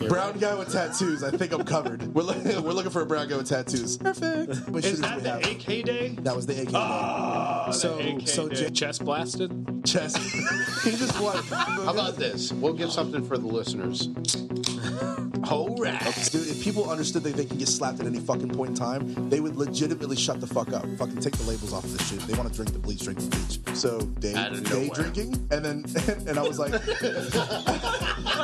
Brown guy with tattoos. I think I'm covered. We're looking for a brown guy with tattoos. Perfect. Is that the AK day? That was the AK day. So chest blasted. Chest. He just won. How about this? We'll give something for the listeners. All right. Dude, if people understood that they can get slapped at any fucking point in time, they would legitimately shut the fuck up. Fucking take the labels off of this shit. They want to drink the bleach, drink the bleach. So day drinking, and I was like, I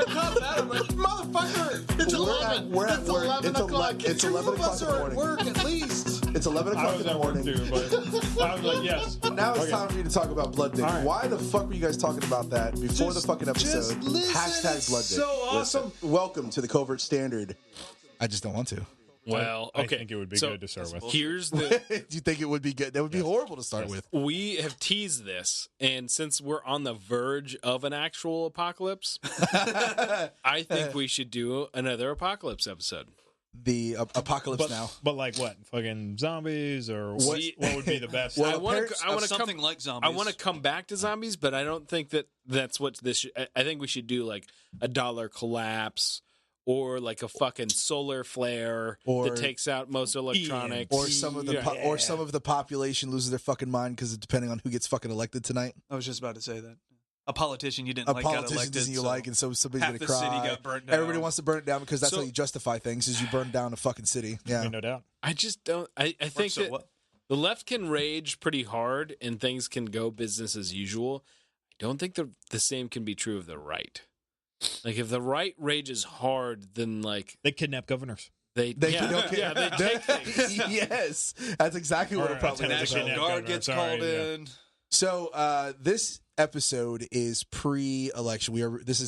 caught that. I'm like, motherfucker! It's 11. We're at work. 11 o'clock. It's 11 o'clock in the morning. At work at least. It's 11 o'clock in the morning. I was at work too, but I was like, yes. Now it's time for you to talk about Blood Dick. Right. Why the fuck were you guys talking about that before the fucking episode? Hashtag Blood Dick. So awesome. Listen, welcome to the Covert Standard. I just don't want to. Well, okay. I think it would be good to start with. Here's the. Do you think it would be good? That would be horrible to start with. We have teased this, and since we're on the verge of an actual apocalypse, I think we should do another apocalypse episode. The apocalypse now. But like what? Fucking zombies or what would be the best? Well, I want to something come like zombies. I want to come back to zombies, but I don't think that's what this. I think we should do like a dollar collapse. Or like a fucking solar flare that takes out most electronics, or some of the population loses their fucking mind because depending on who gets fucking elected tonight. I was just about to say that a politician you didn't a like got politician elected, doesn't you so like, and so somebody's half gonna the cry. city got burnt down. Everybody wants to burn it down because that's how you justify things: is you burn down a fucking city. Yeah, no doubt. I just don't. I think that the left can rage pretty hard and things can go business as usual. I don't think the same can be true of the right. Like if the right rages hard, then like they kidnap governors. They take things. Yes, that's exactly what it probably is. National Guard gets called in. So this episode is pre-election.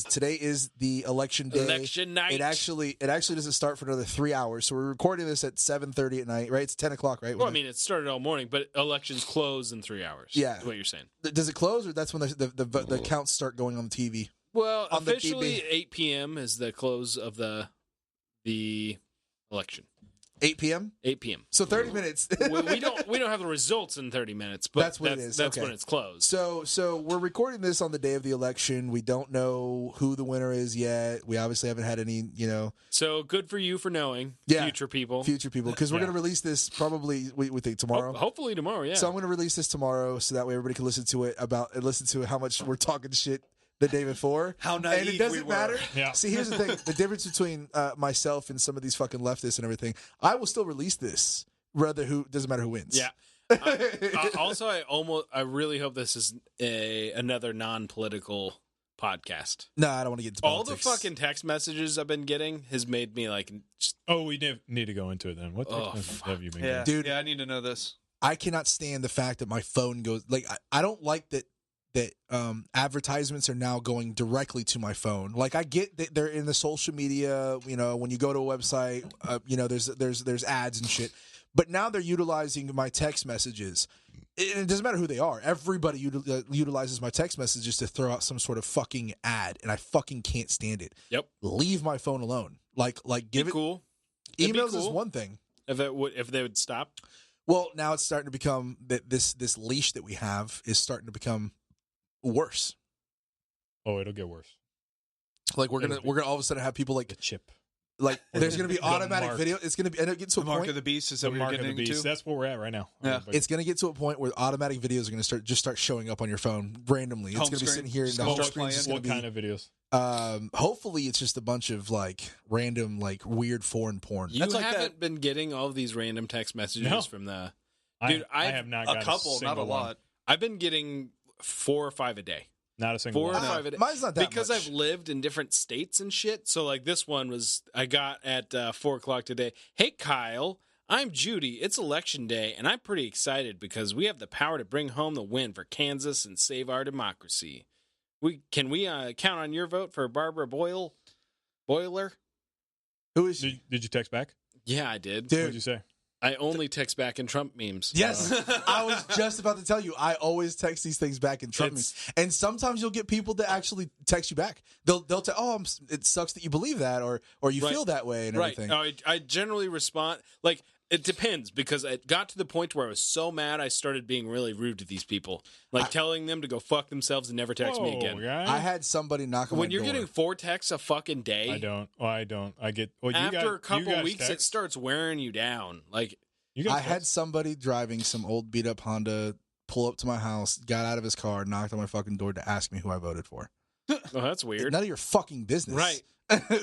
Today is the election day. Election night. It actually doesn't start for another 3 hours. So we're recording this at 7:30 at night, right? It's 10 o'clock, right? Well, I mean, it started all morning, but elections close in 3 hours. Yeah, is what you're saying. Does it close, or that's when the counts start going on the TV? Well, officially 8 p.m. is the close of the election. 8 p.m. 8 p.m. So 30 minutes. we don't have the results in 30 minutes, but that's what it is. That's when it's closed. So we're recording this on the day of the election. We don't know who the winner is yet. We obviously haven't had any, So good for you for knowing, future people, because we're going to release this probably we think tomorrow. Hopefully tomorrow, yeah. So I'm going to release this tomorrow, so that way everybody can listen to how much we're talking shit the day before. How naive and it doesn't matter. Yeah. See, here's the thing: the difference between myself and some of these fucking leftists and everything. I will still release this, doesn't matter who wins. Yeah. Also, I really hope this is another non-political podcast. No, I don't want to get into politics. All the fucking text messages I've been getting has made me like. We need to go into it then. What have you been getting? Dude? Yeah, I need to know this. I cannot stand the fact that my phone goes like I don't like that advertisements are now going directly to my phone. Like I get that they're in the social media, when you go to a website, there's ads and shit. But now they're utilizing my text messages. It doesn't matter who they are. Everybody utilizes my text messages to throw out some sort of fucking ad, and I fucking can't stand it. Yep. Leave my phone alone. Like give it cool. Emails is one thing. If they would stop. Well, now it's starting to become that this leash that we have is starting to become worse. Oh, it'll get worse. Like we're gonna all of a sudden have people like the chip. Like there's gonna be automatic video. It's gonna be and it gets to a mark point. Of the beast is that the mark of the beast. That's where we're at right now. Yeah. It's gonna get to a point where automatic videos are gonna start showing up on your phone randomly. It's gonna be sitting here in the home screen. What kind of videos? Hopefully it's just a bunch of like random like weird foreign porn. You haven't been getting all of these random text messages from the dude. I have not got a couple, not a lot. I've been getting 4 or 5 a day. Not a single 4 or one. 5 a day. Mine's not that because much. I've lived in different states and shit. So like this one I got at 4 o'clock today. Hey Kyle, I'm Judy. It's election day, and I'm pretty excited because we have the power to bring home the win for Kansas and save our democracy. Can we count on your vote for Barbara Boiler? Who is she? Did you text back? Yeah, I did. Dude. What did you say? I only text back in Trump memes. Yes, I was just about to tell you. I always text these things back in Trump memes, and sometimes you'll get people that actually text you back. They'll tell, it sucks that you believe that, or you feel that way, and everything. I generally respond like It depends, because it got to the point where I was so mad I started being really rude to these people, like telling them to go fuck themselves and never text me again. Guy. I had somebody knock on my door. When you're getting 4 texts a fucking day, I don't. I get. Well, you after a couple weeks, text? it starts wearing you down. Like I had somebody driving some old beat up Honda pull up to my house, got out of his car, knocked on my fucking door to ask me who I voted for. oh, that's weird. None of your fucking business, Right?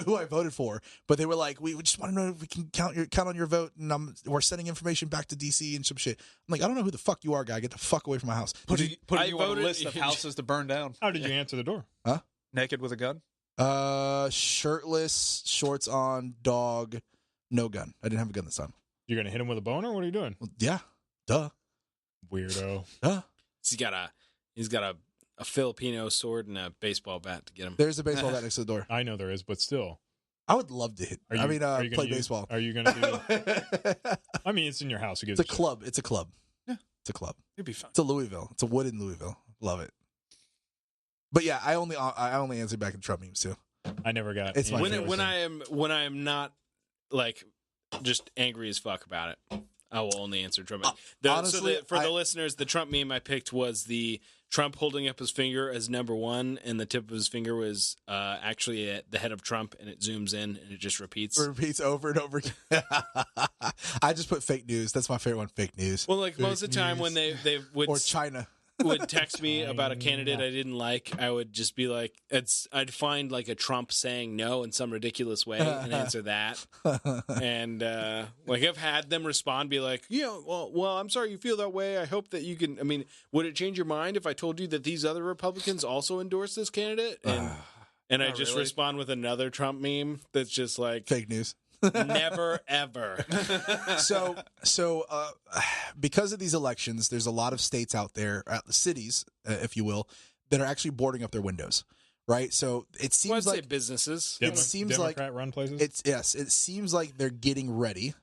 Who I voted for, but they were like, "We just want to know if we can count on your vote, and we're sending information back to DC and some shit." I'm like, "I don't know who the fuck you are, guy. Get the fuck away from my house." Putting you on a voted- list of houses to burn down. How did you answer the door? Naked with a gun? Shirtless, shorts on, dog, no gun. I didn't have a gun this time. You're gonna hit him with a boner? What are you doing? Well, yeah, duh. Weirdo. He's got a Filipino sword and a baseball bat to get him. There's a baseball bat next to the door. I know there is, but still. I would love to hit. Are you gonna Play use- baseball. Are you gonna do? I mean, it's in your house. Who gives It's a shit? club. It's a club. Yeah. It's a club. It'd be fun. It's a Louisville. It's a wood in Louisville. Love it. But yeah, I only answer back in Trump memes too. I never got. It's my any When of those I am not like just angry as fuck about it, I will only answer Trump. Honestly, for the listeners, the Trump meme I picked was the Trump holding up his finger as number 1, and the tip of his finger was actually at the head of Trump, and it zooms in and it just repeats. It repeats over and over again. I just put fake news. That's my favorite one. Fake news. Well, like most of the time when they would Or China. would text me about a candidate I didn't like, I would just be like, I'd find like a Trump saying no in some ridiculous way and answer that. And like I've had them respond, be like, well, I'm sorry you feel that way. I hope that you can. I mean, would it change your mind if I told you that these other Republicans also endorse this candidate? And I just respond with another Trump meme that's just like Fake news. never ever. So because of these elections, there's a lot of states out there, cities, if you will, that are actually boarding up their windows, right? So it seems I'd say like businesses. it seems like Democrat-run places. it seems like they're getting ready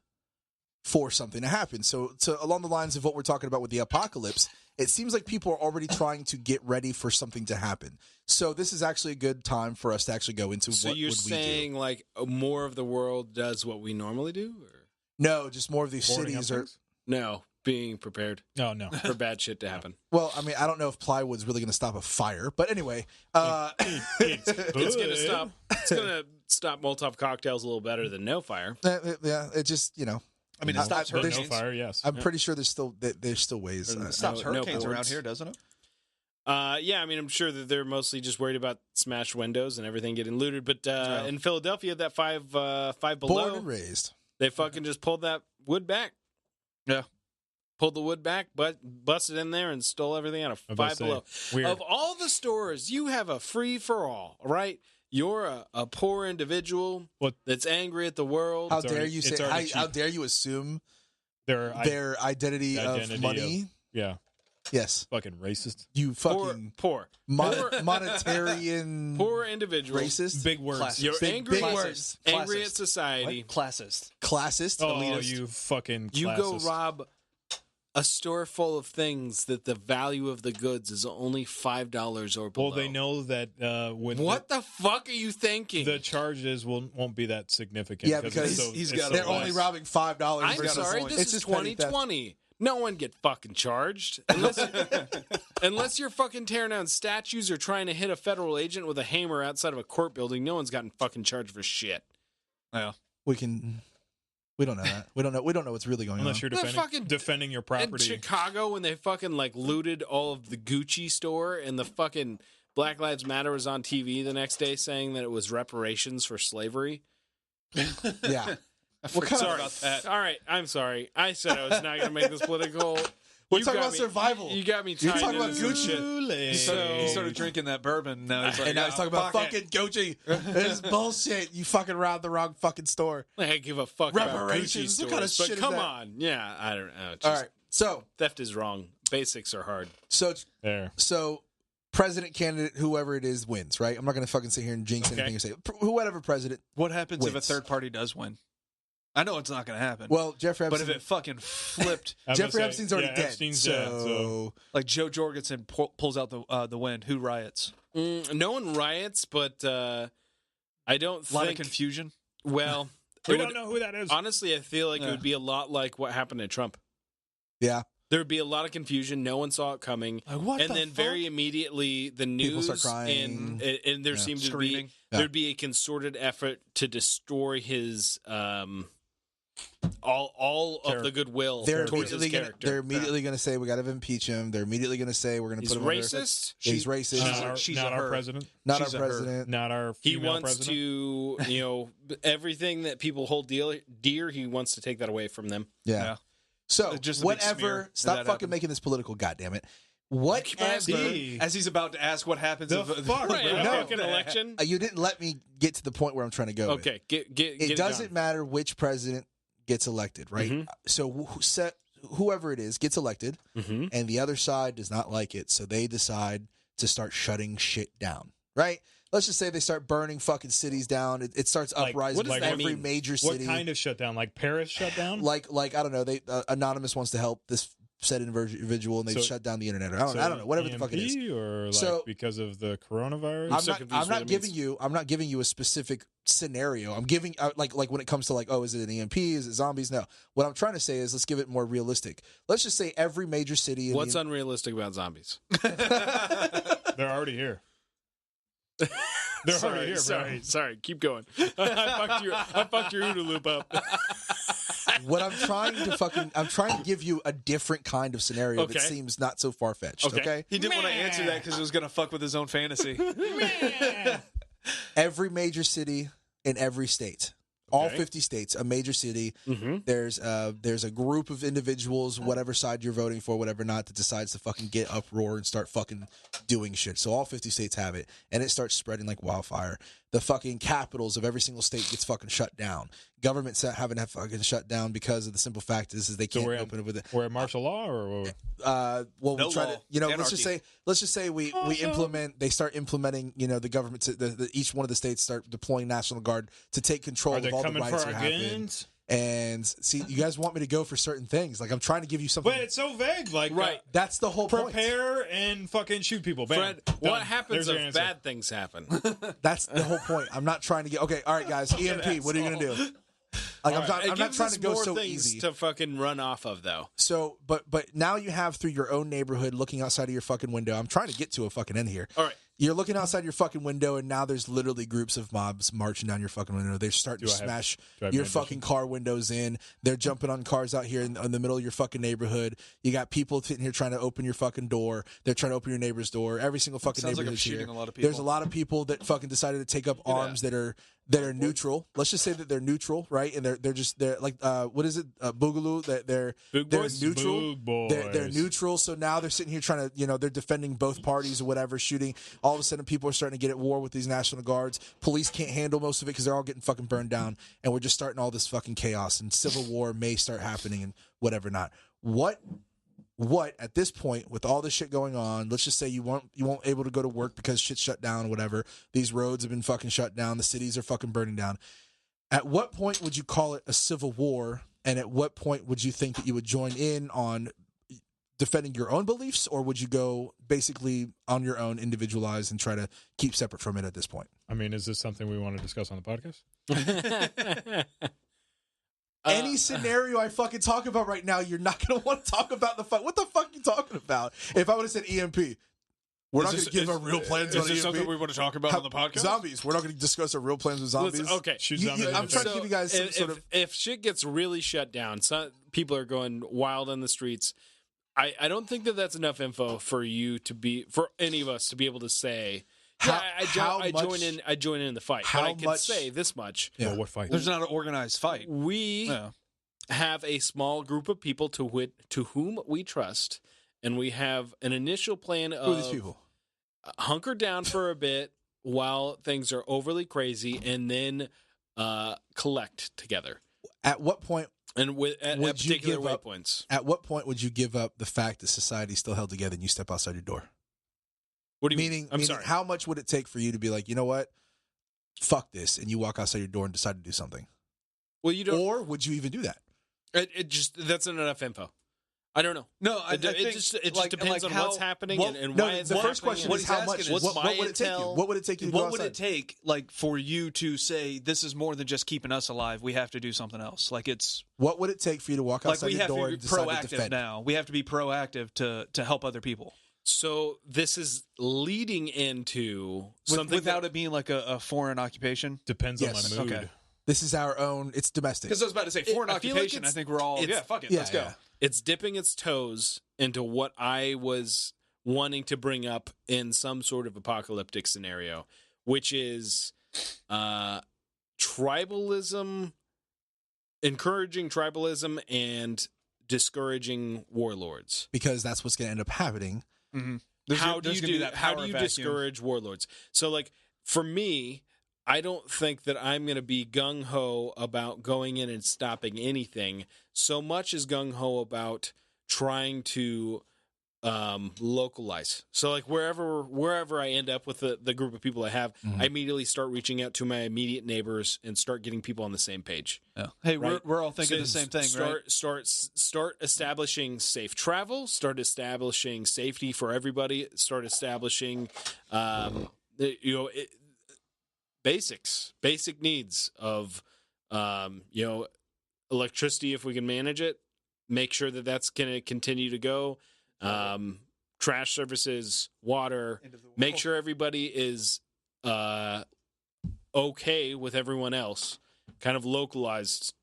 for something to happen. So along the lines of what we're talking about with the apocalypse, it seems like people are already trying to get ready for something to happen. So this is actually a good time for us to actually go into So what you're would saying we do. like more of the world does what we normally do? Or? No, just more of these Boarding cities up are. things? No, being prepared No, no. for bad shit to happen. Well, I mean, I don't know if plywood's really going to stop a fire, but anyway, It's gonna stop. It's gonna stop Molotov cocktails a little better than no fire. yeah, it just I mean, it stops But no hurricanes. fire, yes. I'm pretty sure there's still ways. Or It stops No hurricanes around boards. here, doesn't it? Yeah, I mean, I'm sure that they're mostly just worried about smashed windows and everything getting looted. But in Philadelphia, that five Born below, and raised. they fucking just pulled that wood back. Yeah. Pulled the wood back, but busted in there and stole everything out of I was about Five to Below. say, weird. Of all the stores, you have a free for all, right? You're a poor individual What- that's angry at the world. How It's dare already- you it's say? already How cheap. dare you assume They're their identity of identity money? yeah, Yes, fucking racist. you fucking Poor monetarian poor individual. racist, Big words. Classic. You're Big- angry, big words. angry at Classist. society. Classist. classist, Oh, elitist. you fucking You go classist. rob a store full of things that the value of the goods is only $5 or below. Well, they know that when What the fuck are you thinking? the charges won't be that significant. Yeah, because he's it's got so They're less. only robbing $5. I'm versus- sorry, point. this It's is just petty theft. 2020. No one get fucking charged unless you're fucking tearing down statues or trying to hit a federal agent with a hammer outside of a court building. No one's gotten fucking charged for shit. Yeah. We don't know that. We don't know what's really going Unless on. you're They're fucking- defending your In property. Chicago, when they fucking like looted all of the Gucci store, and the fucking Black Lives Matter was on TV the next day saying that it was reparations for slavery. Yeah. What kind of- Sorry about that. All right, I'm sorry. I said I was not going to make this political. We're You talking got about me- survival. You got me. You're tied talking into about some Gucci. shit. He started drinking that bourbon. Now he's like, And now he's talking about fuck it. fucking Gucci. This is bullshit. You fucking robbed the wrong fucking store. I give a fuck about Gucci Reparations? stores, What kind of but shit is come that? on. Yeah, I don't know. It's All just- right. So Theft is wrong. Basics are hard. There. president candidate, whoever it is, wins, right? I'm not going to fucking sit here and jinx Okay. anything or say whatever president. What happens if a Wins. third party does win? I know it's not going to happen. Well, Jeffrey but Epstein. if it fucking flipped, I was gonna Jeffrey say, Epstein's already dead. Epstein's so, dead, so like Joe Jorgensen pulls out the win, who riots? No one riots, but I don't A lot of think. confusion. Well, We don't know who that is. Honestly, I feel like it would be a lot like what happened to Trump. Yeah. There would be a lot of confusion. No one saw it coming. Like, what and the then fuck? very immediately, the news People start crying. and there seemed to Screaming. be there'd be a concerted effort to destroy his all of the goodwill towards his character. They're immediately going to say we got to impeach him. They're immediately going to say we're going to He's put him racist. He's racist. She's not a our her. president. Not She's our a her. president. Not our He female wants president. to, everything that people hold dear. He wants to take that away from them. Yeah. So It's just a big smear whatever. if Stop that fucking happens. making this political. Goddammit. Whatever. See? As he's about to ask what happens The if fuck, Right, bro. a No. fucking election. You didn't let me get to the point where I'm trying to go. with. Okay, get It doesn't matter which president gets elected, right? Mhm. So whoever it is gets elected, Mm-hmm. and the other side does not like it, so they decide to start shutting shit down, right? Let's just say they start burning fucking cities down. It starts Like, uprising what does in that every mean? major What city. kind of shutdown? Like Paris shut down? like I don't know. They Anonymous wants to help this said individual, and they So- shut down the internet. I don't know. Whatever the fuck it is. EMP Or like So- because of the coronavirus? I'm so not. confused I'm what not it giving means. you. I'm not giving you a specific scenario. I'm giving like when it comes to like, oh, is it an EMP? Is it zombies? No. What I'm trying to say is let's give it more realistic. Let's just say every major city. What's unrealistic about zombies? They're already here. They're already here, bro. Sorry. Keep going. I fucked your OODA loop up. What I'm trying to give you a different kind of scenario that Okay. seems not so far fetched. Okay. Okay. he didn't want to answer that because it was going to fuck with his own fantasy. Every major city in every state. All Okay. 50 states, a major city. Mm-hmm. There's a group of individuals, whatever side you're voting for, whatever not, that decides to fucking get uproar and start fucking doing shit. So all 50 states have it, and it starts spreading like wildfire. The fucking capitals of every single state gets fucking shut down. Governments haven't fucking shut down because of the simple fact is they So can't open it with it. We're at martial law, or what? Well, No we try law. to, let's Anarchy. just say we implement. They start implementing. The government. Each one of the states start deploying National Guard to take control Are of they all the coming rights for that our happen. guns? And see, you guys want me to go for certain things. Like I'm trying to give you something. But it's so vague. Like, Right. That's the whole point. prepare and fucking shoot people. Bam. Fred, Done. what happens There's your if answer. bad things happen? That's the whole point. I'm not trying to get. Okay, all right, guys. EMP. What are you gonna do? Like All I'm right. not trying to go more so things easy. to fucking run off of, though. So, but now you have through your own neighborhood, looking outside of your fucking window. I'm trying to get to a fucking end here. All right. You're looking outside your fucking window, and now there's literally groups of mobs marching down your fucking window. They're starting to smash do I have your my fucking car windows in. They're jumping on cars out here in the middle of your fucking neighborhood. You got people sitting here trying to open your fucking door. They're trying to open your neighbor's door. Every single fucking Sounds like neighborhood I'm shooting here. a lot of people. There's a lot of people that fucking decided to take up arms that are neutral. Let's just say that they're neutral, right? And they're like what is it? Boogaloo. They're Boog they're boys? neutral. Boog boys. They're neutral. So now they're sitting here trying to, they're defending both parties or whatever, shooting. All of a sudden, people are starting to get at war with these National Guards. Police can't handle most of it because they're all getting fucking burned down, and we're just starting all this fucking chaos. And civil war may start happening and whatever not. What at this point with all this shit going on? Let's just say you won't able to go to work because shit's shut down or whatever. These roads have been fucking shut down. The cities are fucking burning down. At what point would you call it a civil war? And at what point would you think that you would join in on defending your own beliefs, or would you go basically on your own, individualized, and try to keep separate from it at this point? I mean, is this something we want to discuss on the podcast? Any scenario I fucking talk about right now, you're not going to want to talk about the fuck. What the fuck are you talking about? If I would have said EMP, we're not going to give our real plans on Is this EMP. something we want to talk about on the podcast? Zombies. We're not going to discuss our real plans with zombies. Listen, okay. Shoot You- zombies you- in I'm the trying face. to give you guys some sort of. If shit gets really shut down, people are going wild on the streets. I don't think that that's enough info for any of us to be able to say. I join in the fight. But I can say this much: Yeah. Well, what fight? There's not an organized fight. we Yeah. have a small group of people to whom we trust, and we have an initial plan Who are these of people? hunker down for a bit while things are overly crazy, and then collect together. At what point? And at Would you particular give up- waypoints. At what point would you give up the fact that society's still held together and you step outside your door? What do you Meaning, mean? I'm sorry. how much would it take for you to be like, you know what? Fuck this, and you walk outside your door and decide to do something? Well, you don't. Or would you even do that? It just that's not enough info. I don't know. No, I It think just like, depends on how, what's happening and No, why it's the happening. first question what is he's how much. asking is, What would it take you? What would it take you to go What would outside? it take, like, for you to say this is more than just keeping us alive? We have to do something else. Like it's What would it take for you to walk like outside we your have door to and be decide to proactive defend? now. We have to be proactive to help other people So this is leading into something without it being like a foreign occupation. Depends Yes. on my mood. Okay. This is our own. It's domestic. Because I was about to say foreign I feel like occupation. I it's- think we're all it's- fuck it, yeah, let's go. yeah. it's dipping its toes into what I was wanting to bring up in some sort of apocalyptic scenario, which is tribalism, encouraging tribalism and discouraging warlords. Because that's what's going to end up happening. Mm-hmm. How do you discourage warlords? So like for me, I don't think that I'm going to be gung-ho about going in and stopping anything so much as gung-ho about trying to localize. So like wherever I end up with the group of people I have, I immediately start reaching out to my immediate neighbors and start getting people on the same page. Yeah. Hey, Right. we're all thinking So the same thing, right? Start establishing safe travel. Start establishing safety for everybody. Start establishing, basic needs of, electricity if we can manage it. Make sure that that's going to continue to go. Trash services, water. Make sure everybody is okay with everyone else. Kind of localized,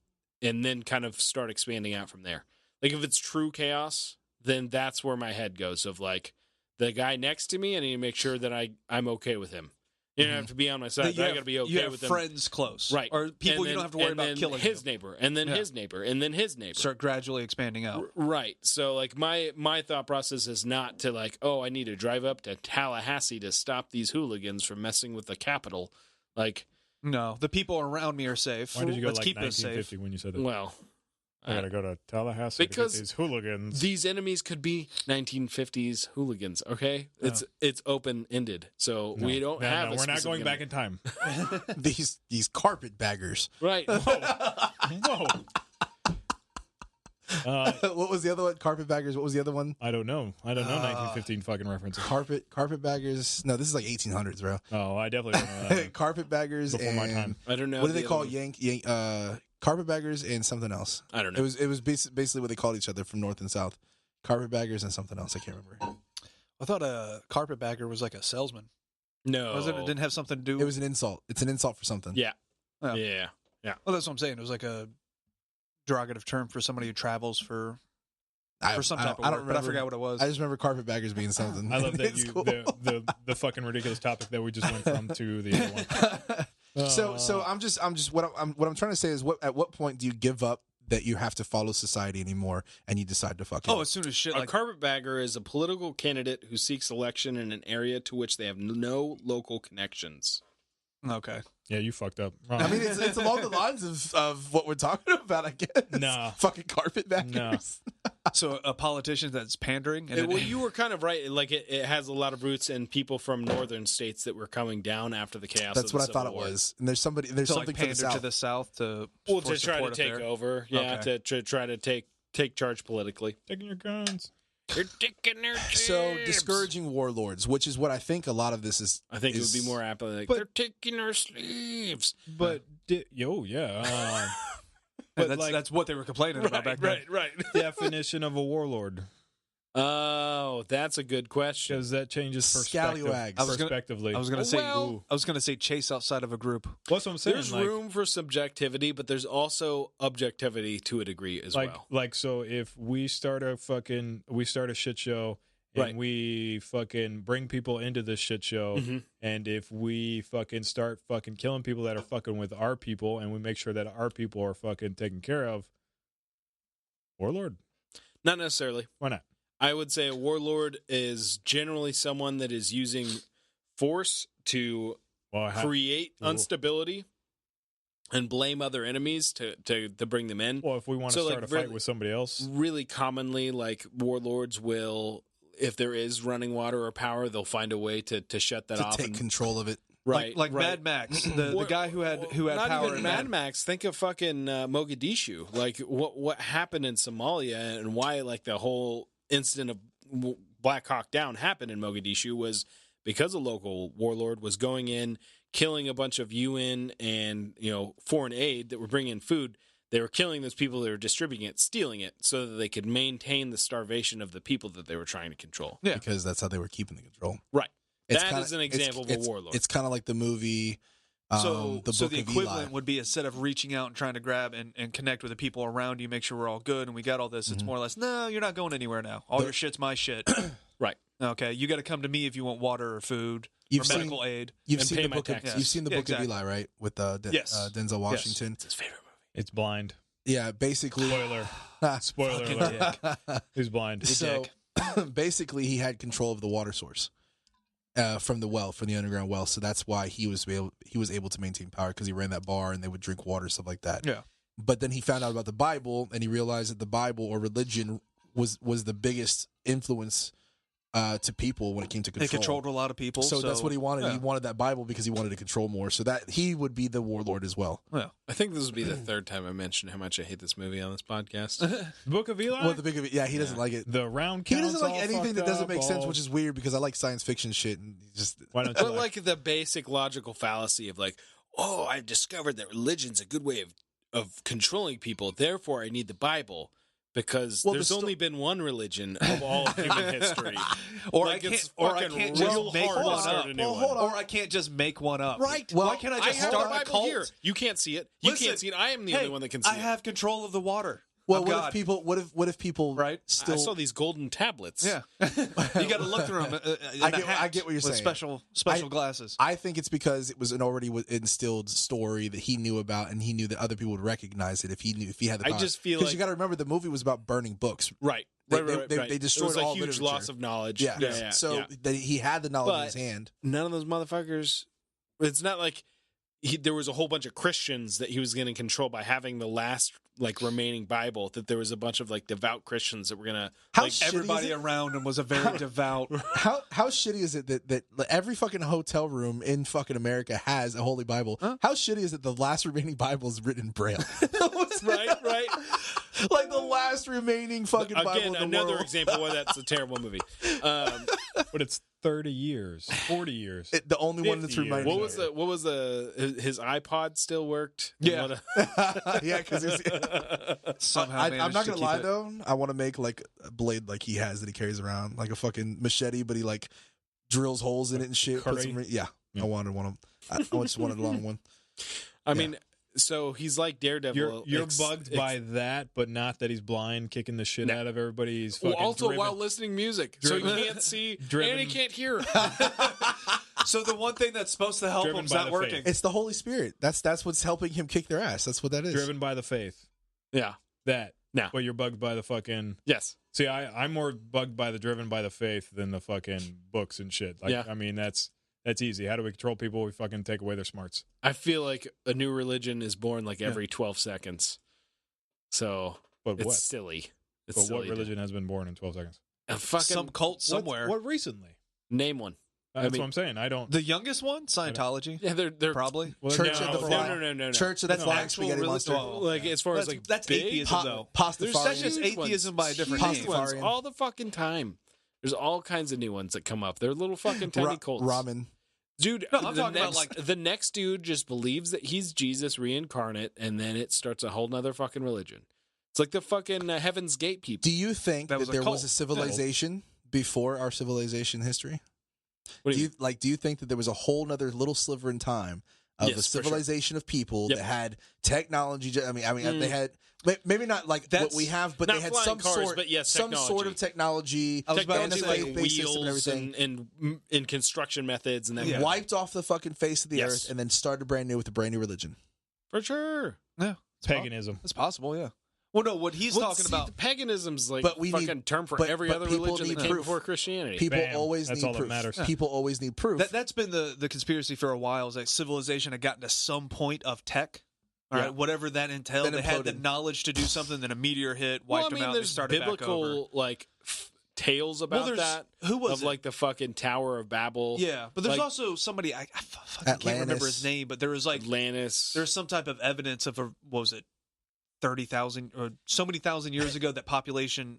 and then kind of start expanding out from there. Like if it's true chaos, then that's where my head goes. Of like the guy next to me, I need to make sure that I'm okay with him. You don't have to be on my side, but I got to be you okay have with them. friends close, Right. Or people And you don't then- have to worry and about then killing. his them. neighbor, and then Yeah. his neighbor, and then his neighbor. Start gradually expanding out. Right. So like my thought process is not to like, oh, I need to drive up to Tallahassee to stop these hooligans from messing with the Capitol. Like, No, the people around me are safe. Why did you go Let's like keep us safe. 1950 when you said that? well, I gotta go to Tallahassee because to get these hooligans. these enemies could be 1950s hooligans. Okay, it's open ended, so we don't have. No, a we're not specific going back enemy. in time. These carpet baggers. Right. Whoa. What was the other one? Carpet baggers. What was the other one? I don't know. 1915 fucking references. Carpet baggers. No, this is like 1800s, bro. Oh, I definitely don't know that one. Carpet baggers Before and my time. I don't know. what do they the call other one. yank carpetbaggers and something else. I don't know. It was basically what they called each other from north and south. Carpetbaggers and something else. I can't remember. I thought a carpetbagger was like a salesman. No, Was it? It didn't have something to do. It was an insult. It's an insult for something. Yeah. Oh. Yeah. Well, that's what I'm saying. It was like a derogative term for somebody who travels for some type of work, but I forgot what it was. I just remember carpetbaggers being something. I love that It's you cool. the fucking ridiculous topic that we just went from to the other one. So I'm just what I'm trying to say is at what point do you give up that you have to follow society anymore and you decide to fuck it? as soon as shit A like carpetbagger is a political candidate who seeks election in an area to which they have no local connections. okay. Yeah, you fucked up. I mean, it's along the lines of what we're talking about, I guess. Nah. Fucking carpetbaggers. So a politician that's pandering. And Well, you were kind of right. Like it has a lot of roots in people from northern states that were coming down after the chaos. That's of the what I Civil thought it War. was. And there's to something like for the pander south. to the south to Well, for to try to support up take there. over, Okay. to try to take charge politically. Taking your guns. They're taking their So discouraging warlords, which is what I think a lot of this is. I think it would be more aptly like But- they're taking our slaves. But yeah. Yeah, But that's what they were complaining about back then. right. definition of a warlord, Oh, that's a good question. because that changes perspective. Scallywags. I was gonna- Perspectively, I was gonna Oh, say well. I was gonna say chase outside of a group. what's what I'm saying. There's like, room for subjectivity, but there's also objectivity to a degree as well. Like, so if we start a shit show and Right. we fucking bring people into this shit show, Mhm. and if we fucking start fucking killing people that are fucking with our people, and we make sure that our people are fucking taken care of, warlord, Not necessarily. why not? I would say a warlord is generally someone that is using force to Well, create Ooh. instability and blame other enemies to bring them in. well, if we want to So, start like, a fight really- with somebody else, Really commonly, like warlords will, if there is running water or power, they'll find a way to shut that to off take and control of it. Right, like right. Mad Max, the guy who had not power. even in Mad Max. Think of fucking Mogadishu. Like what happened in Somalia and why like the whole incident of Black Hawk Down happened in Mogadishu was because a local warlord was going in, killing a bunch of UN and foreign aid that were bringing in food. They were killing those people that were distributing it, stealing it, so that they could maintain the starvation of the people that they were trying to control. Yeah, because that's how they were keeping the control. Right. It's That is an example of a warlord. It's kind of like the movie. So the equivalent Eli. would be, instead of reaching out and trying to grab and connect with the people around you, make sure we're all good and we got all this, it's more or less, no, you're not going anywhere now. All your shit's my shit. Right. Okay, you got to come to me if you want water or food or medical aid. You've And seen pay the my book. taxes. You've seen the book exactly. of Eli, right? With Yes. Denzel Washington. It's his favorite movie. It's blind. Yeah, basically. Spoiler alert. Who's blind? So basically, he had control of the water source from the underground well. So that's why he was able to maintain power, because he ran that bar and they would drink water, stuff like that. Yeah. But then he found out about the Bible, and he realized that the Bible or religion was the biggest influence to people when it came to control. It controlled a lot of people. So that's what he wanted. Yeah. He wanted that Bible because he wanted to control more. So that he would be the warlord as well. Yeah. I think this will be the third time I mentioned how much I hate this movie on this podcast. Book of Eli? Well, the big of it, yeah, he doesn't like it. The round He count's doesn't like all anything fucked that doesn't up, make sense, all- which is weird because I like science fiction shit, and just Why don't you But like the basic logical fallacy of like, oh, I've discovered that religion's a good way of controlling people, therefore I need the Bible. Because there's only been one religion of all of human history. Or Like, I it's can't, or I fucking can't real just make hard to one start up. a new one. Or I can't just make one up. Right. Why can't I I just have start the a Bible cult? here. You can't see it. You Listen, can't see it. I am the only one that can see I have control of the water. well, of what God. if people? What if people? Right. Still, I saw these golden tablets. Yeah. You got to look through them. I get what you're with saying. Special glasses. I think it's because it was an already instilled story that he knew about, and he knew that other people would recognize it if he had the power. I just feel because like you got to remember the movie was about burning books. right. They Right. destroyed it was a all huge literature. loss of knowledge. Yeah. So he had the knowledge in his hand. None of those motherfuckers. It's not like there was a whole bunch of Christians that he was going to control by having the last remaining Bible. That there was a bunch of devout Christians that were going to Everybody around him was a very devout. How shitty is it that every fucking hotel room in fucking America has a Holy Bible? Huh? How shitty is it the last remaining Bible is written in Braille? right. Like the last remaining fucking Bible Again, in the another world. example why that's a terrible movie. But it's 30 years, 40 years. The only one that's 50 years. remaining. What was his iPod still worked? Yeah. Yeah, because Somehow I'm managed not to gonna keep lie it. though. I want to make like a blade like he has that he carries around, like a fucking machete, but he like drills holes in it and shit. Puts Curry? them yeah, I wanted one of them. I just wanted a long one. I mean, so he's like Daredevil. You're bugged by that, but not that he's blind, kicking the shit out of everybody. He's fucking also driven. while listening music, so he can't see and he can't hear. So the one thing that's supposed to help Driven him's by not the working. faith. It's the Holy Spirit. That's what's helping him kick their ass. That's what that is. driven by the faith. Yeah. That. No. But you're bugged by the fucking. Yes. See, I'm more bugged by the driven by the faith than the fucking books and shit. Like, Yeah. I mean, that's easy. How do we control people? We fucking take away their smarts. I feel like a new religion is born every 12 seconds. So But it's what? silly. It's But silly what religion has been born in 12 seconds? A fucking Some cult somewhere. What recently? name one. That's mean- what I'm saying. I don't. The youngest one? Scientology? Yeah, they're Probably. Well, Church no, of the no, Flying. no. Church of the That's Flying actual Spaghetti religion. Monster. Well, Like as far as That's big, atheism, though. There's Pastafarian. just huge atheism ones, by a different huge name. ones Pastafarian. all the fucking time. There's all kinds of new ones that come up. They're little fucking tiny cults. Ramen. Dude, No, I'm talking about, the next dude just believes that he's Jesus reincarnate, and then it starts a whole nother fucking religion. It's like the fucking Heaven's Gate people. Do you think That that, was a there cult. was a civilization before our civilization history? What Do you think that there was a whole nother little sliver in time of Yes, a for sure. civilization of people Yep. that had technology? I mean, they had maybe not like what That's we have, but not they had flying some cars, sort, but yes, some sort of technology. I was about and to a say, faith-based system and wheels everything. and construction methods and that. Yeah. Wiped off the fucking face of the Yes. earth and then started brand new with a brand new religion. For sure. Yeah. paganism. It's possible, yeah. Well, no, what he's talking about. Paganism's like But we fucking need- term for but- every but other people religion need that came proof. before Christianity. People Bam. always That's need all that proof. matters. People always need proof. That's been the conspiracy for a while, is that civilization had gotten to some point of tech. All right, Yeah. whatever that entailed. Then They had the imploded. knowledge to do something, then a meteor hit, Well, wiped I mean, them out, and they there's started back over. biblical tales about there's- that. who was of it? like the fucking Tower of Babel. Yeah, but there's Like- also somebody I fucking can't remember his name, but there was like Atlantis. there's some type of evidence of what was it, 30,000 or so many thousand years ago that population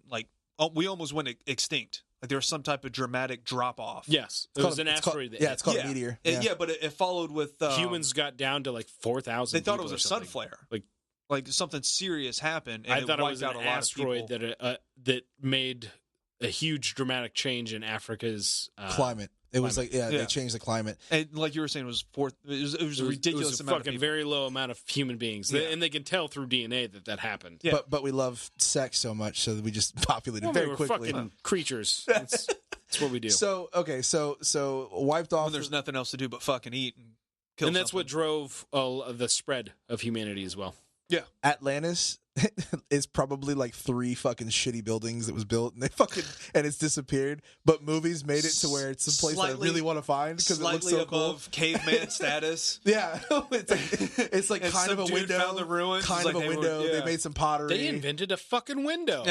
we almost went extinct. Like there was some type of dramatic drop off. Yes, it was an asteroid. That Yeah, hit. it's called a meteor. But it followed with Humans got down to like 4,000. They thought it was people a or sun something. flare. Like- Like something serious happened. And I thought it wiped was out an a lot asteroid of people. that made a huge dramatic change in Africa's Climate. It was climate. like they changed the climate. And like you were saying, it was a ridiculous It was a amount fucking of people. very low amount of human beings, Yeah. and they can tell through DNA that happened. Yeah. But we love sex so much, so we just populated Well, very we're quickly. fucking creatures. That's what we do. So wiped off. when there's nothing else to do but fucking eat and kill. And that's what something. drove the spread of humanity as well. Atlantis is probably like 3 fucking shitty buildings that was built, and and it's disappeared. But movies made it to where it's a place that I Slightly- really want to find because it looks slightly so cool. above caveman status. Yeah, it's like And kind of some a dude window. found the ruins. Kind It's of like, a hey, window. we're- They yeah. made some pottery. They invented a fucking window.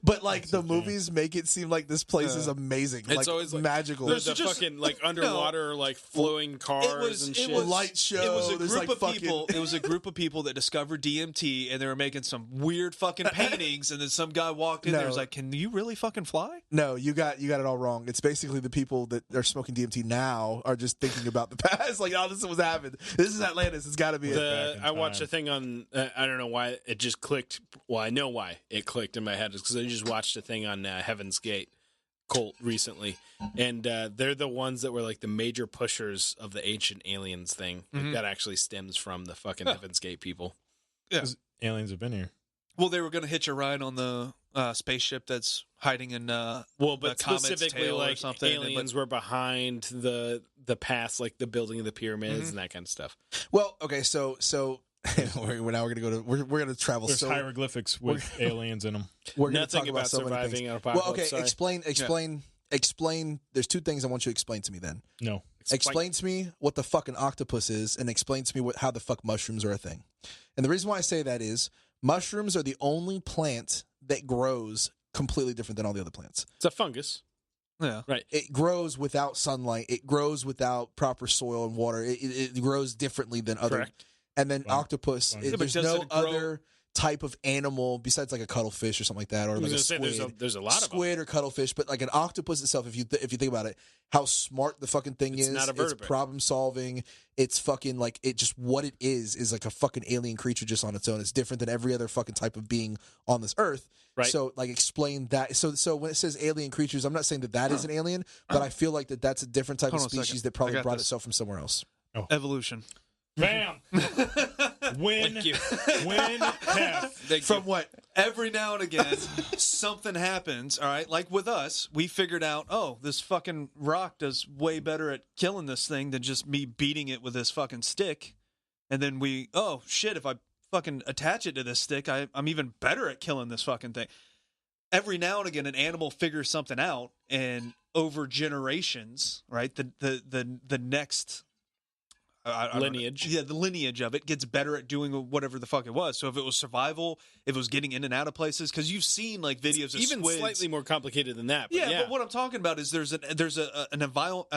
But like the movies make it seem like this place is amazing. It's like always like- magical. There's the just- fucking like underwater like flowing cars and shit. light show. It was a There's, group like, of fucking- people. It was a group of people that discovered DMT, and they were making some weird fucking paintings. And then some guy walked in there and was No. like, "Can you really fucking fly?" No, you got it all wrong. It's basically the people that are smoking DMT now are just thinking about the past. Like, oh, this is what's happened. This is Atlantis. It's got to be it. back in I watched time. a thing on I don't know why it just clicked. Well, I know why it clicked in my head. It's because I just watched a thing on Heaven's Gate cult recently, and they're the ones that were like the major pushers of the ancient aliens thing. Like, that actually stems from the fucking Heaven's Gate people. Aliens have been here. Well, they were going to hitch a ride on the spaceship that's hiding in. Well, but the comet's specifically, tail or like something, aliens were behind the path, like the building of the pyramids and that kind of stuff. Well, okay, so we're now we're gonna travel. There's so hieroglyphics with aliens in them. we're gonna Nothing talk about so many surviving things. an apocalypse. Well, okay, sorry. explain. There's 2 things I want you to explain to me. Then No. explain to me what the fucking octopus is, and explain to me how the fuck mushrooms are a thing. And the reason why I say that is mushrooms are the only plant that grows completely different than all the other plants. It's a fungus. Yeah. Right. It grows without sunlight. It grows without proper soil and water. It grows differently than other. Correct. And then Fine. octopus, Fine. Yeah, but there's does no it grow- other type of animal besides like a cuttlefish or something like that, or I was like a gonna say squid. there's a lot of them. Squid or cuttlefish, but like an octopus itself, if you think about it, how smart the fucking thing It's is. not a It's vertebrate. problem solving. It's fucking like it just what it is like a fucking alien creature just on its own. It's different than every other fucking type of being on this earth. Right. So like explain that. So when it says alien creatures, I'm not saying that is an alien, but I feel like that's a different type Hold of on a second. species that I probably got brought this. itself from somewhere else. Evolution. Bam! Win. Thank you. Win. Half. From what? Every now and again, something happens. All right, like with us, we figured out, oh, this fucking rock does way better at killing this thing than just me beating it with this fucking stick. And then oh shit, if I fucking attach it to this stick, I'm even better at killing this fucking thing. Every now and again, an animal figures something out, and over generations, right, the next. I don't know. Lineage. Yeah, the lineage of it gets better at doing whatever the fuck it was. So if it was survival, if it was getting in and out of places, because you've seen like videos of Even squids. slightly more complicated than that. But Yeah, yeah, but what I'm talking about is there's an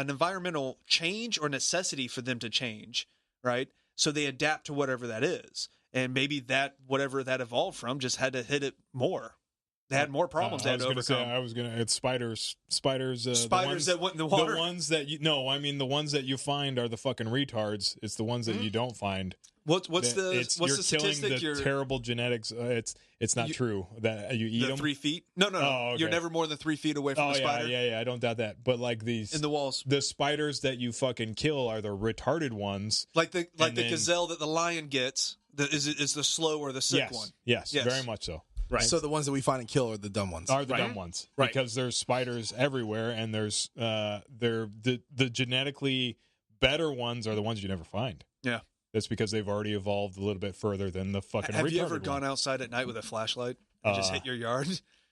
environmental change or necessity for them to change, right? So they adapt to whatever that is, and maybe that whatever that evolved from just had to hit it more. They had more problems they I had was to gonna overcome. say it's spiders. Spiders. Spiders that went in the water. The ones that the ones that you find are the fucking retards. It's the ones that you don't find. What's That the you're killing statistic? the terrible genetics. It's not true that you eat The them. 3 feet? No. Oh, okay. You're never more than 3 feet away from Oh the yeah, spider yeah. I don't doubt that. But like these in the walls, the spiders that you fucking kill are the retarded ones. like the and then- gazelle that the lion gets. Is the slow or the sick Yes, one? yes, Yes. very much so. right. So the ones that we find and kill are the dumb ones. Are the dumb ones, Right. Because there's spiders everywhere, and there's they're the genetically better ones are the ones you never find. Yeah. That's because they've already evolved a little bit further than the fucking. Have you ever retarded gone one. outside at night with a flashlight and just hit your yard?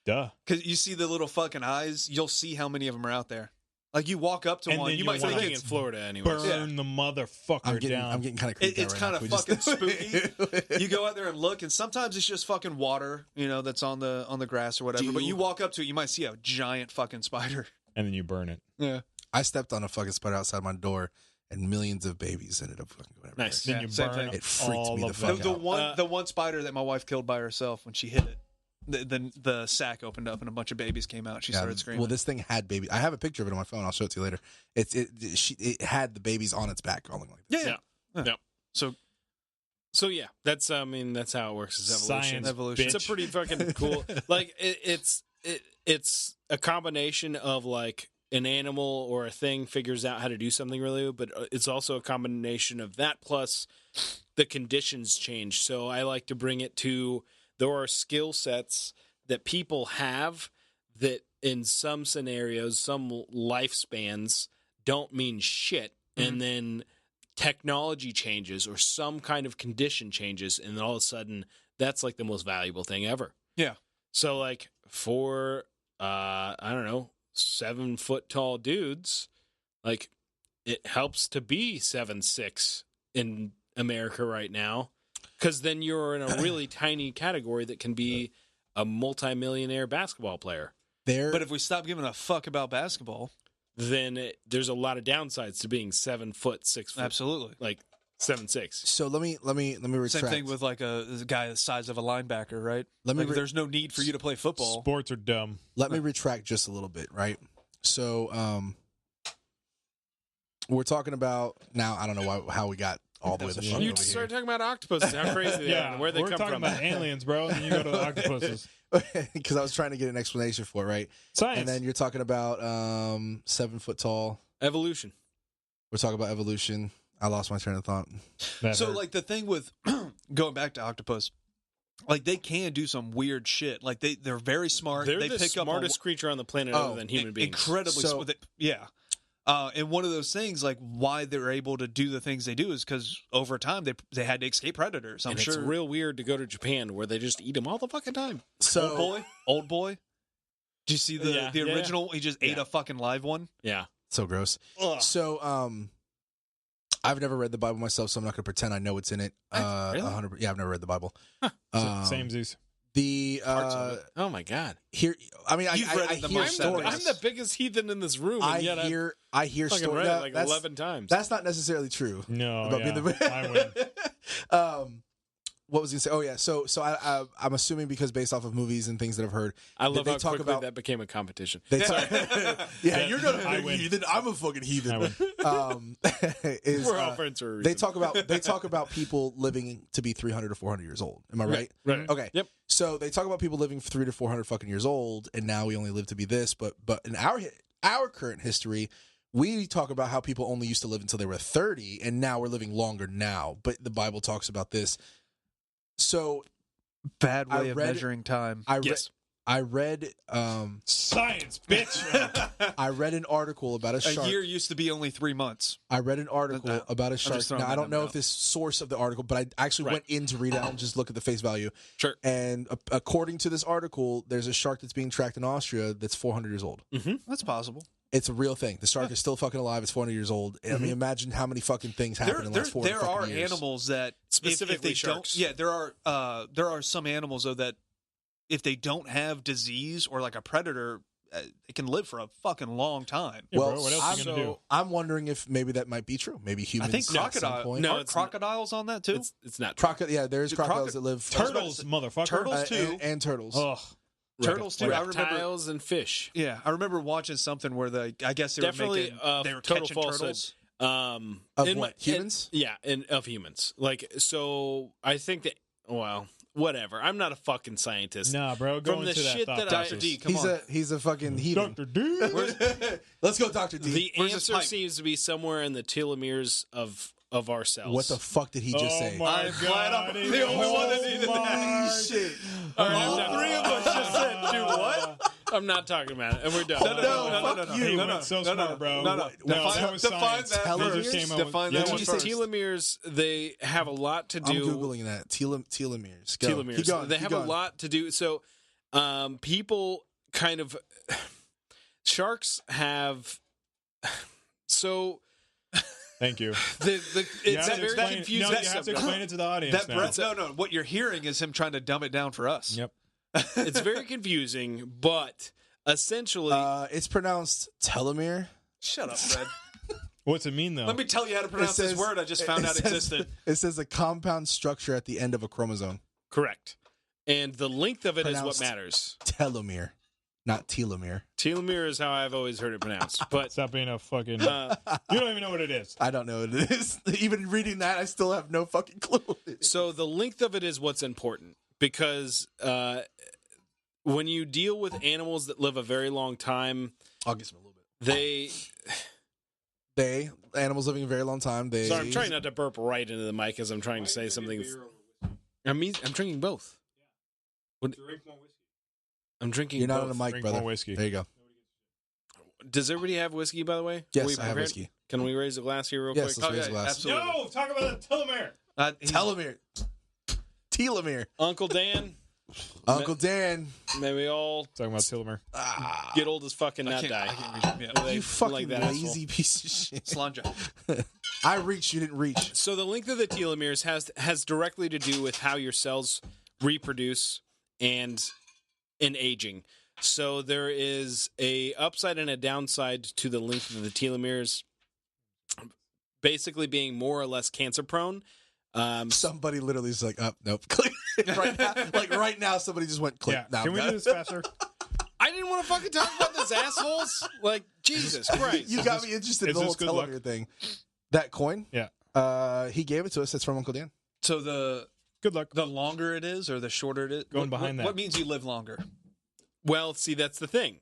Duh. Because you see the little fucking eyes. You'll see how many of them are out there. Like you walk up to And one, then you you might wanna think Thing in it's Florida anyway. Burn the motherfucker I'm down. getting kind of creeped it's out kind right of now. fucking spooky. You go out there and look, and sometimes it's just fucking water, that's on the grass or whatever. But you walk up to it, you might see a giant fucking spider. And then you burn it. Yeah, I stepped on a fucking spider outside my door, and millions of babies ended up fucking whatever. Nice. Then Yeah, you same burn thing. It freaked all me the of fuck them. out. the one spider that my wife killed by herself when she hit it. The sack opened up and a bunch of babies came out. She started screaming. Well, this thing had babies. I have a picture of it on my phone. I'll show it to you later. It had the babies on its back crawling like this. yeah. So yeah, that's how it works. Is evolution. Science, Evolution. It's a pretty fucking cool. Like it's a combination of like an animal or a thing figures out how to do something really, but it's also a combination of that plus the conditions change. So I like to bring it to there are skill sets that people have that in some scenarios, some lifespans don't mean shit, and then technology changes or some kind of condition changes, and then all of a sudden that's like the most valuable thing ever. Yeah. So like for I don't know, 7 foot tall dudes, like it helps to be 7'6" in America right now, because then you're in a really tiny category that can be a multimillionaire basketball player. But if we stop giving a fuck about basketball, Then there's a lot of downsides to being 7 foot, 6 foot, absolutely. like 7'6". So let me retract. Same thing with like a guy the size of a linebacker, right? There's no need for you to play football. Sports are dumb. Let me retract just a little bit, right? So we're talking about now. I don't know how we got all the way to the front You over started here. talking about octopuses, how crazy they are, and where they we're come talking from. about aliens, bro, and then you go to the octopuses. Because I was trying to get an explanation for it, right? Science. And then you're talking about 7 foot tall. Evolution. We're talking about evolution. I lost my train of thought. That So hurt. like the thing with going back to octopus, like they can do some weird shit. Like they're very smart. They're they the pick up smartest creature on the planet other than human beings. incredibly. So- Yeah. And one of those things, like why they're able to do the things they do, is because over time they had to escape predators. I'm And sure. it's real weird to go to Japan where they just eat them all the fucking time. So Old boy. Do you see the Yeah, the yeah. original? He just ate Yeah. a fucking live one. Yeah. so gross. So I've never read the Bible myself, so I'm not going to pretend I know what's in it. Really? 100. Yeah, I've never read the Bible. Same Zeus. The Parts of it. Oh my god. here. I mean, You've I read it the hear most stories. I'm the biggest heathen in this room, and I yet hear I've fucking stories. read it like 11 times. That's not necessarily true. No, About yeah, being the- I win. What was I gonna say? Oh yeah. So I'm assuming because based off of movies and things that I've heard, I love they how talk quickly about- that became a competition. they talk, yeah, you're not I a win. heathen. I'm a fucking I heathen. win. Is, We're all friends for a reason. they talk about people living to be 300 to 400 years old. Am I right? Right. Okay. Yep. So they talk about people living 300 to 400 fucking years old, and now we only live to be this. But in our current history, we talk about how people only used to live until they were 30, and now we're living longer now. But the Bible talks about this. So Bad I way of read- measuring time. Yes. I read Science, bitch. I read an article about a A shark. year used to be only 3 months. I read an article No, about a just shark. throwing Now, I that don't know number if this source of the article, but I actually Right. went in to read it and just look at the face value. Sure. And according to this article, there's a shark that's being tracked in Austria that's 400 years old. That's possible. It's a real thing. The shark is still fucking alive. It's 400 years old. I mean, imagine how many fucking things happen in the last 400 there are fucking years. animals that Specifically if they sharks. don't. Yeah, there are some animals though that if they don't have disease or like a predator, it can live for a fucking long time. Yeah, Well, bro, what else I'm, you gonna do? I'm wondering if maybe that might be true. Maybe I humans think at some crocodile. point. No, Aren't it's crocodiles on that too. It's not true. Yeah, there's Dude, crocodiles that live Turtles, motherfucker. Turtles too. and turtles. Ugh. Turtles too. I remember. Reptiles and fish. Yeah, I remember watching something where I guess they Definitely, were making, they were total catching falsehood. turtles. Of in what? Humans? yeah, and of humans. Like, so I think that, well, whatever. I'm not a fucking scientist. Nah, bro. Go From the into that shit thought that process. Dr. D, Come on. He's a fucking heathen. Dr. D. Let's go, Dr. D. The Where's this answer pipe? seems to be somewhere in the telomeres of our cells. What the fuck did he just Oh say? my I'm glad I'm God, the only one that needed oh that. my- Shit. All right, All I'm done. three of us just said, "Dude, what?" I'm not talking about it, and we're done. fuck you. He No, went so smart, bro. No. That was Define science. that They first. just came out Define with- that Yeah, one what first. Telomeres, they have a lot to do. I'm googling that. Telomeres. Go. Telomeres. Keep going. They Keep have going. a lot to do. So, people kind of sharks have So Thank you. it's a very confusing No, you have to subject. explain it to the audience now. No. What you're hearing is him trying to dumb it down for us. Yep. It's very confusing, but essentially, It's pronounced telomere. Shut up, Fred. What's it mean though? Let me tell you how to pronounce this word I just found out existed. It says a compound structure at the end of a chromosome. correct. And the length of it is what Pronounced matters. Telomere, not telomere. Telomere is how I've always heard it pronounced. But Stop being a fucking. You don't even know what it is. I don't know what it is. Even reading that, I still have no fucking clue what it is. so the length of it is what's important because when you deal with animals that live a very long time, I'll get some a little bit. Animals living a very long time. So I'm trying not to burp right into the mic as I'm trying to say something. I'm drinking both. I'm drinking. You're not both. on the mic, Drink brother. more whiskey. There you go. Does everybody have whiskey, by the way? Are Yes, we I have prepared? whiskey. Can we raise a glass here real Yes, quick? let's raise a glass. Absolutely. No, talk about the telomere. Telomere. Telomere. Uncle Dan, Uncle Dan. may we all Talking about telomere. get old as fucking not I die. can't read it. Yeah. Like- You fucking like that lazy asshole. piece of shit. Salon job. I reached, you didn't reach. So the length of the telomeres has directly to do with how your cells reproduce and in aging. So there is a upside and a downside to the length of the telomeres, basically being more or less cancer prone. Somebody literally is like, oh, nope. Click. right now, like right now, somebody just went click. Yeah. Now, Can we do this faster? I didn't want to fucking talk about this, assholes. Like, Jesus Christ. You got me interested in is the whole this good luck? telomere thing. That coin? Yeah. He gave it to us. That's from Uncle Dan. So the Good luck. longer it is or the shorter it is? Going behind that. What means you live longer? Well, see, that's the thing.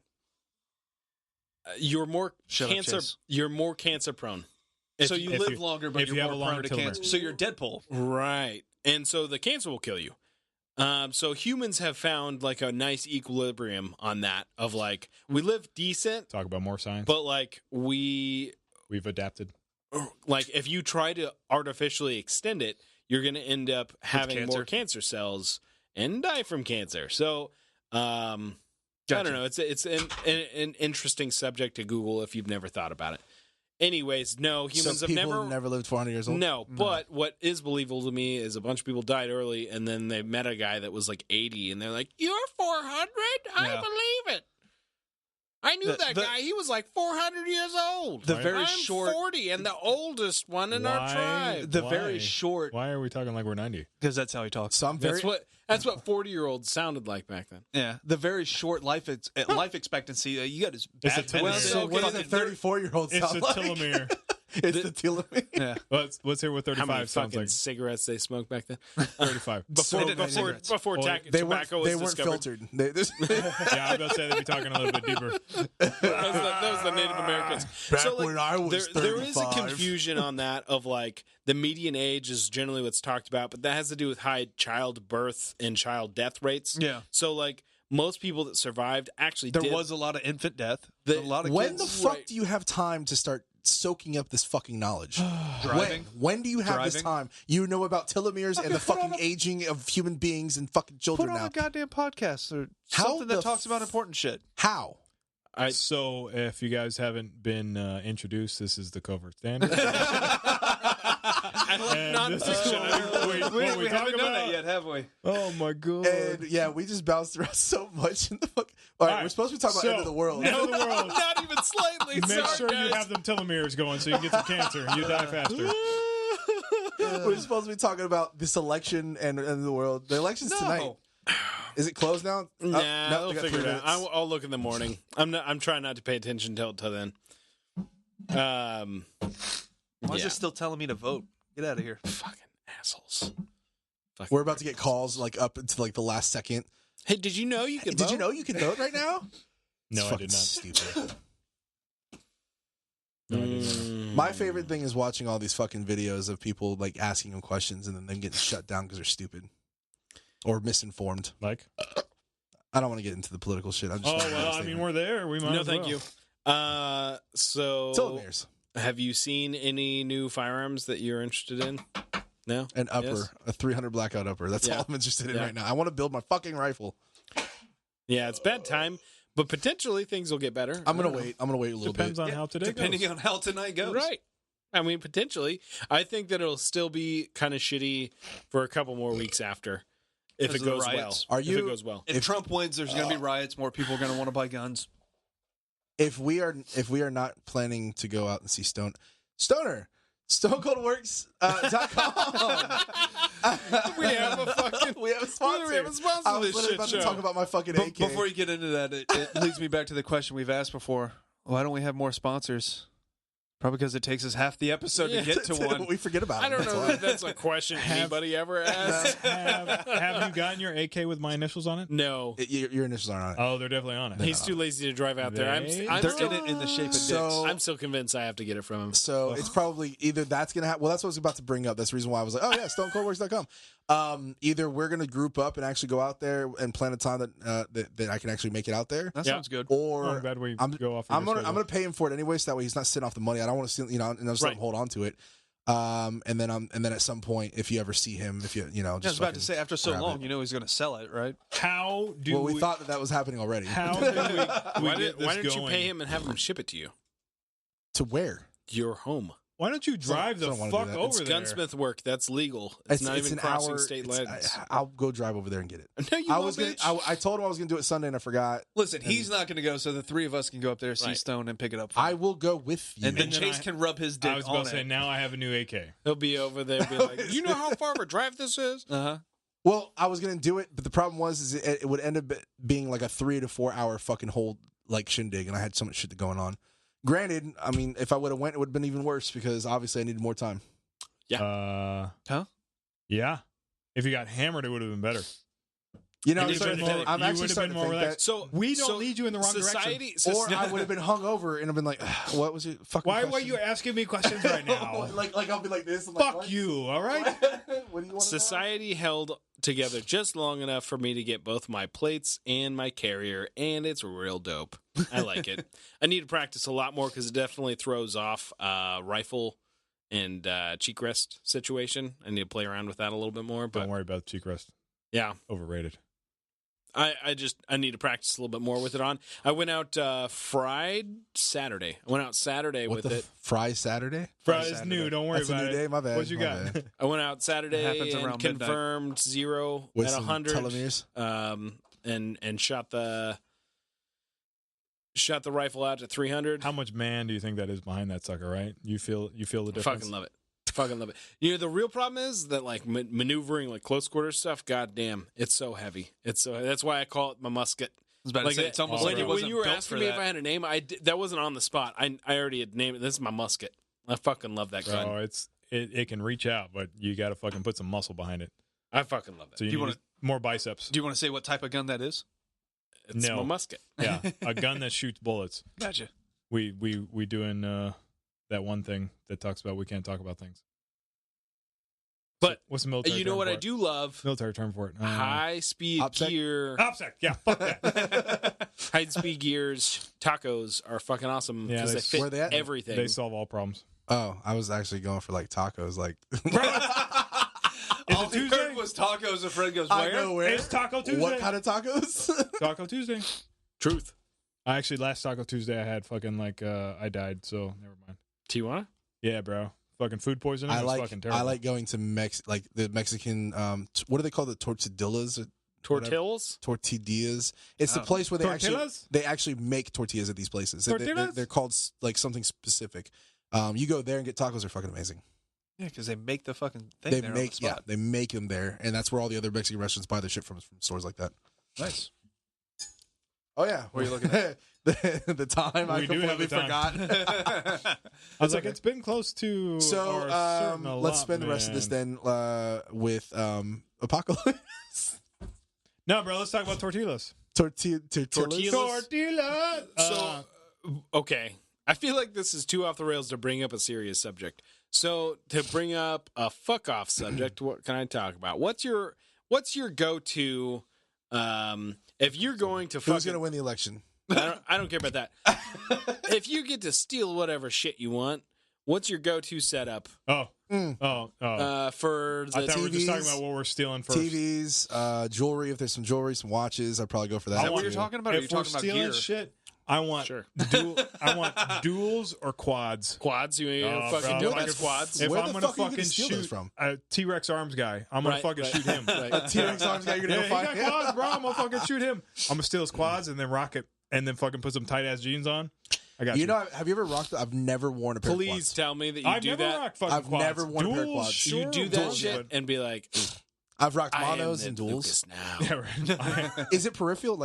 You're more Shut up, cancer. Chase. You're more cancer prone. So you live longer, but if you're you have more a longer prone to telomere. cancer. So you're Deadpool. Right. And so the cancer will kill you. So humans have found like a nice equilibrium on that of like we live decent, Talk about more science. but like We've adapted. like if you try to artificially extend it, you're going to end up having cancer. more cancer cells and die from cancer. So I Gotcha. don't know. It's an interesting subject to Google if you've never thought about it. Anyways, no, humans so have people never lived 400 years old? No, but what is believable to me is a bunch of people died early, and then they met a guy that was like 80, and they're like, "You're 400? I Yeah. believe it. I knew that guy. He was like 400 years old. The very I'm short- 40 and the oldest one in our tribe. The Why? very short, Why are we talking like we're 90? because that's how he talks. So I'm very. That's what 40-year-olds sounded like back then. Yeah, the very short life expectancy. You got his It's bad a telomere. well, so what does a 34-year-old It's sound a like? telomere. It's the telomere. Yeah, Let's hear what How many 35 sounds fucking like. cigarettes they smoked back then? 35. Before didn't have cigarettes. before Well, They weren't, tobacco was they weren't discovered. filtered. Yeah, I was about to say they'd be talking a little bit deeper. That was the Native Americans. Back when I was there is a 35. confusion on that of like the median age is generally what's talked about, but that has to do with high childbirth and child death rates. yeah. So like most people that survived actually There did. was a lot of infant death. The- a lot of When kids the fuck Right. do you have time to start soaking up this fucking knowledge? driving. When do you have this Driving. time? You know about telomeres and the fucking aging of human beings and fucking Put children on now. a goddamn podcast or How something the that talks about important shit. How? So, if you guys haven't been introduced, this is the Covert Standard. I like And this is nonfiction. what We we talk haven't done that about. yet, have we? Oh my god! And yeah, we just bounced around so much in the fuck. All right, All right, we're supposed to be talking about so- end of the world. End of the world. Not even slightly. Make Sorry, sure you guys. have them telomeres going so you can get some cancer and you die faster. We're supposed to be talking about this election and end of the world. The election's tonight. Is it closed now? Nah, no, I'll they got figure 3 it out. minutes. I'll look in the morning. I'm trying not to pay attention till then. Why is Yeah. it still telling me to vote? Get out of here. Fucking assholes. Fucking We're about to get calls like up until like the last second. Hey, did you know you could Did vote? you know you can vote right now? No, It's I fucking did not. Stupid. No, I did not. My favorite thing is watching all these fucking videos of people like asking them questions and then them getting shut down because they're stupid or misinformed. Like? I don't want to get into the political shit. I'm just Oh trying to well, I understand mean it. we're there. We might. No, as thank well. you. So telomeres. have you seen any new firearms that you're interested in? No? An upper, Yes? a 300 blackout upper. That's Yeah. all I'm interested in Yeah. right now. I want to build my fucking rifle. Yeah, it's bad time. But potentially things will get better. I'm gonna wait. I'm gonna wait a little Depends bit. on how today Depending goes. on how tonight goes. Right. I mean, potentially. I think that it'll still be kind of shitty for a couple more weeks after. If Because it of the goes well. riots. If it goes well. If Trump wins, there's going to be riots. More people are going to want to buy guns. If we are not planning to go out and see Stoner, StoneColdWorks.com. We have a fucking we have a sponsor. We have a sponsor I for was this literally shit about show. to talk about my fucking But AK. before you get into that, it leads me back to the question we've asked before. Why don't we have more sponsors? Probably because it takes us half the episode to get to one. we forget about I it. don't That's know why. if that's a question anybody ever asked. Have you gotten your AK with my initials on it? No. Your initials aren't on it. Oh, they're definitely on it. He's too lazy to drive out there. I'm They're still, in it in the shape of dicks. So- I'm still convinced I have to get it from him. So it's probably either that's going to happen. Well, that's what I was about to bring up. That's the reason why I was like, oh, yeah, StoneColdWorks.com. Either we're going to group up and actually go out there and plan a time that I can actually make it out there. That Yeah. sounds good. Or I'm glad we I'm- go off. I'm gonna pay him for it anyway, so that way he's not sitting off the money. I don't want to, and I'll just let him hold on to it. And then at some point, if you ever see him, if you know, I was just about to say, after so grab long, it. you know he's going to sell it, right? How do we thought that was happening already. How do we Why get this didn't you going? pay him and have him ship it to you? To where? Your home. Why don't you drive I the don't wanna do fuck that. over It's there? gunsmith work. That's legal. It's not even an crossing hour. state lines. I'll go drive over there and get it. No, you I won't, was gonna. bitch. I told him I was gonna do it Sunday, and I forgot. Listen, he's not going to go, so the three of us can go up there, see Right. Stone, and pick it up. For I him. will go with you. And then And then Chase I- can rub his dick I was on about to say, it. now I have a new AK. He'll be over there, be like, you know how far of a drive this is? Uh-huh. Well, I was gonna do it, but the problem was it would end up being like a 3 to 4 hour fucking whole like shindig, and I had so much shit going on. Granted, I mean, if I would have went, it would have been even worse because obviously I needed more time. Huh? Yeah. If you got hammered, it would have been better. You know, And I'm, you starting would've to- been- I'm you actually would've starting been to more think relaxed. that. So We don't lead you in the wrong society, direction. Or I would have been hungover and have been like, "What was it? Fucking Why are question?" you asking me questions right now? like I'll be like this. I'm like, Fuck what? you, all right? What do you want? Society held together just long enough for me to get both my plates and my carrier, and it's real dope. I like it. I need to practice a lot more because it definitely throws off rifle and cheek rest situation. I need to play around with that a little bit more. But Don't worry about the cheek rest. yeah, Overrated. I need to practice a little bit more with it on. I went out Saturday. I went out Saturday What with the it. Fry Saturday? Friday's Saturday. new. Don't worry That's a about new it. day. My bad. What you My got? bad. I went out It Saturday happens and around midnight. confirmed 0 With at some 100. telomeres. And shot the rifle out to 300. How much man do you think that is behind that sucker? Right? You feel the difference. Fucking love it. Fucking love it. You know, the real problem is that like maneuvering like close quarter stuff. God damn, it's so heavy. That's why I call it my musket. I was about Like to say, that- it's almost when like it when wasn't you were built asking for me that. if I had a name, that wasn't on the spot. I already had named it. This is my musket. I fucking love that gun. Bro, it can reach out, but you got to fucking put some muscle behind it. I fucking love that. So you Do you need wanna- more biceps. Do you want to say what type of gun that is? It's No. my musket. Yeah, a gun that shoots bullets. Gotcha. We doing that one thing that talks about we can't talk about things. But what's the military? you know term what for I it? do love? Military term for it. High speed OPSEC? gear. OPSEC. Yeah, fuck that. High speed gears. Tacos are fucking awesome Yeah, because they- they fit Where they at? everything. They solve all problems. Oh, I was actually going for like tacos. Like, All it he Tuesday? heard was tacos, and Fred goes, I where? know where. It's Taco Tuesday. What kind of tacos? Taco Tuesday. Truth. I actually last Taco Tuesday I had fucking like I died, so never mind. Tijuana? Yeah, bro. Fucking food poisoning. I was like. fucking terrible. I like going to like the Mexican. What do they call the tortillas? Tortillas? Tortillas. It's the Oh. place where Tortillas? they actually make tortillas at these places. Tortillas? They're called like something specific. You go there and get tacos. Are fucking amazing. Yeah, because they make the fucking thing They there make on the spot. they make them there, and that's where all the other Mexican restaurants buy their shit from stores like that. Nice. Oh yeah, What are you looking at? the time I We do have completely the time. forgot. I was like, it's been close to. So our certain let's spend the rest of this then with Apocalypse. No, bro. Let's talk about tortillas. Tortillas. Tortillas. So, okay. I feel like this is too off the rails to bring up a serious subject. So, to bring up a fuck off subject, what can I talk about? What's your go-to if you're going to Who's fucking going to win the election? I don't care about that. If you get to steal whatever shit you want, What's your go-to setup Oh, Mm. for the I thought we were just talking TVs, about what we're stealing first. TVs, jewelry. If there's some jewelry, some watches, I'd probably go for that. Is that what too. you're talking about? Or are you If we're talking about stealing gear? shit, I want Sure. I want duels or quads. quads? You Oh, fucking bro, do like squads? If Where I'm the gonna fuck are you gonna fucking steal those shoot from? a T-Rex arms guy, I'm gonna Right, fucking right. shoot him. Right. T-Rex arms guy, you're gonna Yeah, go he find. got quads, bro. I'm gonna fucking shoot him. I'm gonna steal his quads and then rock it, and then fucking put some tight ass jeans on. I got you. You know, have you ever rocked? I've never worn a pair of Please quads. tell me that you I've do never that. rocked fucking I've quads. never worn a pair of Duels, quads. Sure, You do that duels, shit and be like, I've rocked I am monos the and duels. Lucas now. Yeah, right. Is it peripheral?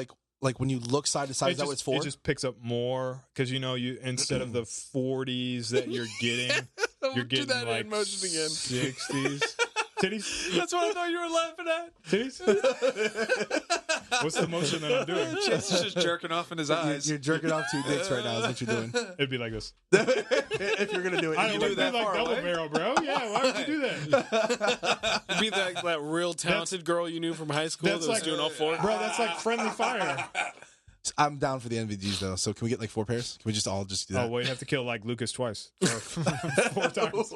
Like when you look side to side, is that what it's for? It just picks up more because you instead of the 40s that you're getting, you're Do getting that like hand motion again. 60s. Titties? That's what I thought you were laughing at. Titties? What's the motion that I'm doing? Chase is just jerking off in his eyes. You're jerking off two dicks right now. Is what you're doing. It'd be like this. If you're gonna do it, I you don't do do that like far double away? barrel, bro. Yeah, why would you do that? It'd be that real talented girl you knew from high school that That's was like doing all four. Bro, that's like friendly fire. I'm down for the NVGs though. So can we get like 4 pairs? Can we just all just do that? Oh, well, you have to kill like Lucas twice. Or 4 times.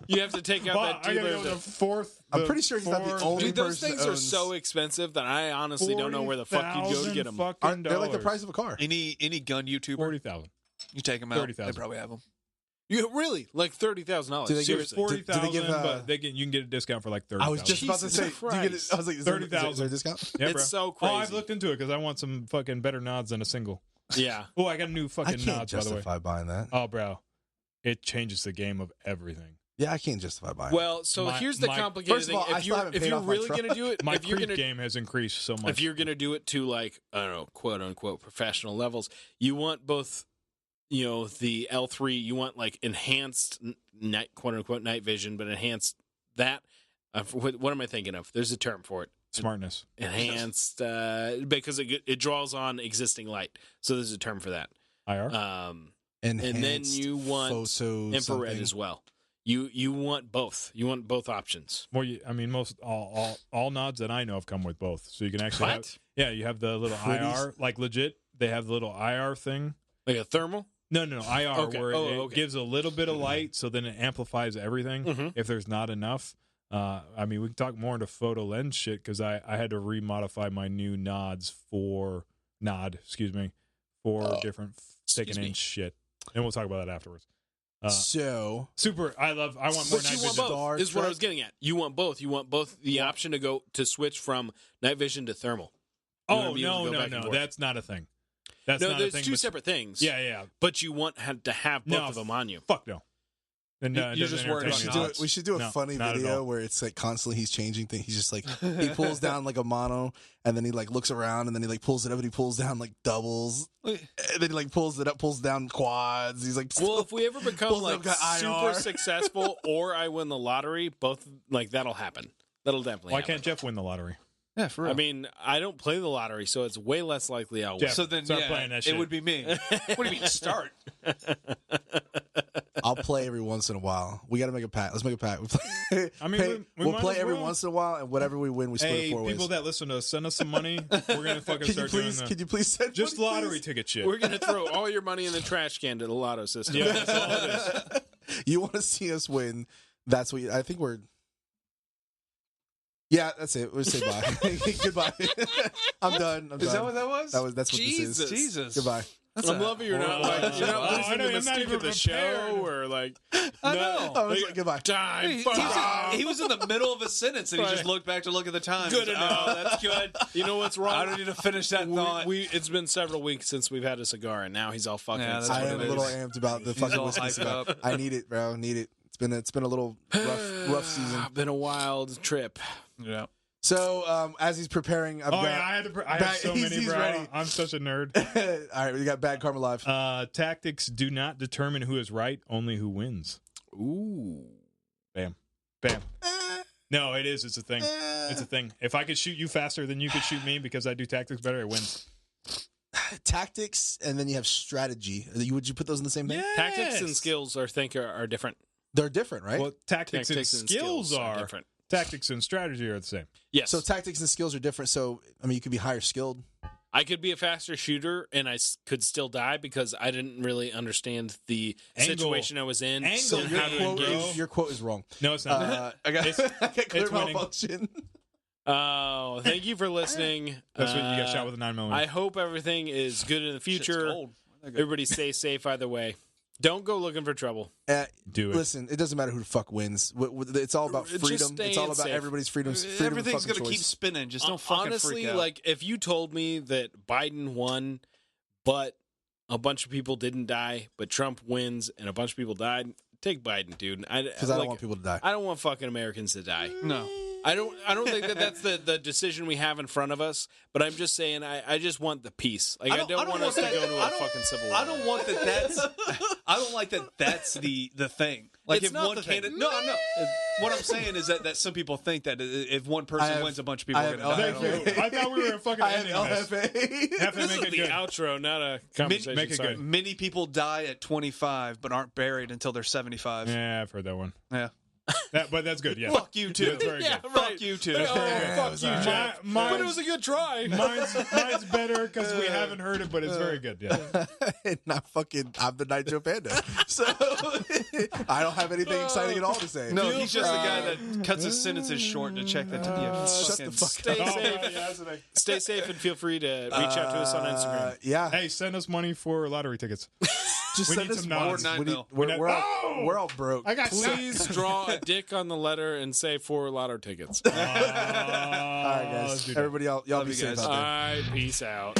You have to take out Well, that I gotta dealer. go the fourth. I'm pretty sure he's not the fourth- only Dude, those person things that are owns so expensive that I honestly don't know where the fuck you'd go to get them. Aren't they're like the price of a car. Any gun YouTuber, 40,000. you take them out. 30,000. They probably have them. You really like $30,000? Do they give Seriously. 40,000, do they give, but you can get a discount for like 30,000. I was just about to Jesus say, do you get it? Christ. I was like, is there a 30,000. discount? Yeah, It's bro. so Oh, crazy. I've looked into it because I want some fucking better nods than a single. Yeah. Oh, I got a new I fucking can't nods, by the way. justify buying that. Oh, bro. It changes the game of everything. Yeah, I can't justify buying it. Well, so My- here's the my- complicated First of thing. all, I If still you're haven't if paid you're off my really truck. gonna do it, My if you're creep gonna game has increased so much. if you're gonna do it to like I don't know, quote unquote professional levels, you want both. You know, the L3. You want like enhanced night, quote unquote night vision, but enhanced that. What am I thinking of? There's a term for it. Smartness. Enhanced because it draws on existing light. So there's a term for that. IR? And then you want photo infrared something. as well. You want both. You want both options. I mean, most all nods that I know have come with both. So you can actually have, What? yeah, you have the little Freddy's? IR, like legit. They have the little IR thing. Like a thermal? No, IR, Okay. where Oh, it okay. gives a little bit of light, so then it amplifies everything. Mhm. If there's not enough, I mean, we can talk more into photo lens shit because I had to remodify my new nods for different Excuse second me. inch shit, and we'll talk about that afterwards. So Super, I want more But night you vision. want both. Star Is what I Trek? was getting at. You want both. You want both the option to go to switch from night vision to thermal. You wanna Oh be able to go no, back and forth. that's not a thing. That's No, not there's a thing. two but- separate things. Yeah. But you want to have both No, of them on you. Fuck no. And You- it you're doesn't just worried entertain about me. nods. we should do a No, funny not at video all. where it's like constantly he's changing things. He's just like he pulls down like a mono and then he like looks around and then he like pulls it up and he pulls down like doubles and then he like pulls it up, pulls down quads. He's like, Well, if we ever become Pulls like up, got super IR. successful, or I win the lottery, both like that'll happen. That'll definitely. Why happen. can't Jeff win the lottery? Yeah, for real. I mean, I don't play the lottery, so it's way less likely I'll win. Jeff, so then start playing that shit. it would be me. What do you mean start? I'll play every once in a while. We got to make a pact. Let's make a pact. We play, I mean, we we'll might play as every well. once in a while, and whatever we win, we split Hey, it 4 ways. people that listen to us, send us some money. We're gonna fucking Can you start doing please? that. Can you please send Just money, lottery please? ticket shit. We're gonna throw all your money in the trash can to the lotto system. Yeah, that's all it is. You want to see us win? That's what I think we're. Yeah, that's it. We'll say bye. Goodbye. I'm done. I'm Is done. that what that was? That's what Jesus. this is. Jesus. Goodbye. I'm loving you're not like you're not Oh, losing I know, the I'm not mystique even of the show prepared. or like I know. Oh, it's like, goodbye. time. He was in the middle of a sentence and he just looked back to look at the time. Good He's like, enough. Oh, that's good. You know what's wrong? I don't need to finish that thought. It's been several weeks since we've had a cigar, and now he's all fucking. Yeah, that's I what am it a little is. amped about the He's fucking all whiskey hyped cigar. up. I need it, bro. Need it. It's been a little rough season. Been a wild trip. Yeah. So as he's preparing, I've Oh got. yeah, I have so many, he's bro. ready. I'm such a nerd. All right, we got Bad Karma Live. Tactics do not determine who is right, only who wins. Ooh. Bam. No, it is. It's a thing. It's a thing. If I could shoot you faster than you could shoot me because I do tactics better, it wins. Tactics, and then you have strategy. Would you put those in the same thing? Tactics and skills are different. They're different, right? Well, tactics and Tactics and skills are different. tactics and strategy are the same. Yes. So tactics and skills are different. So I mean, you could be higher skilled. I could be a faster shooter and could still die because I didn't really understand the Angle. situation I was in. Angle. and Your how to quote, engage. your quote is wrong. No, it's not. I got It's- clear it's winning. malfunction. Oh, thank you for listening. That's what you got shot with a 9mm. I hope everything is good in the Shit's future. cold. Everybody stay safe either way. Don't go looking for trouble. Do it. Listen, it doesn't matter who the fuck wins. It's all about Just freedom. staying It's all about safe. everybody's freedom of Everything's fucking gonna keep choice. spinning. Just don't fucking Honestly, freak out. like if you told me that Biden won, but a bunch of people didn't die, but Trump wins and a bunch of people died, take Biden, dude. Because I don't want people to die. I don't want fucking Americans to die. no. I don't think that that's the decision we have in front of us. But I'm just saying, I just want the peace. Like I don't want us to go to a fucking civil war. I don't want that. That's. I don't like that. That's the thing. Like It's if not one the thing. candidate. No, no. What I'm saying is that some people think that if one person wins, a bunch of people I are have going to die. Thank you. I thought we were fucking I have ending this. LFA. Have to This make is it the good. outro, not a conversation. Make it sorry. good. Many people die at 25, but aren't buried until they're 75. Yeah, I've heard that one. Yeah. But that's good. Yeah. Fuck you too. That's very Yeah, good. right. Fuck you too. Oh, fuck you, alright. Jeff. But it was a good try. Mine's better because we haven't heard it, but it's very good. Yeah. I'm the Nitro Panda. So I don't have anything exciting at all to say. No, he's just the guy that cuts his sentences short to check that. Shut the fuck Stay up. safe. Stay safe and feel free to reach out to us on Instagram. Yeah. Hey, send us money for lottery tickets. Just we send need us some money. nods. Or We need- 9 We're all broke. I got Please draw a dick on the letter and say 4 lotto tickets. All right, guys. let's do that. Everybody, y'all Love be you safe guys. out All there. right, peace out.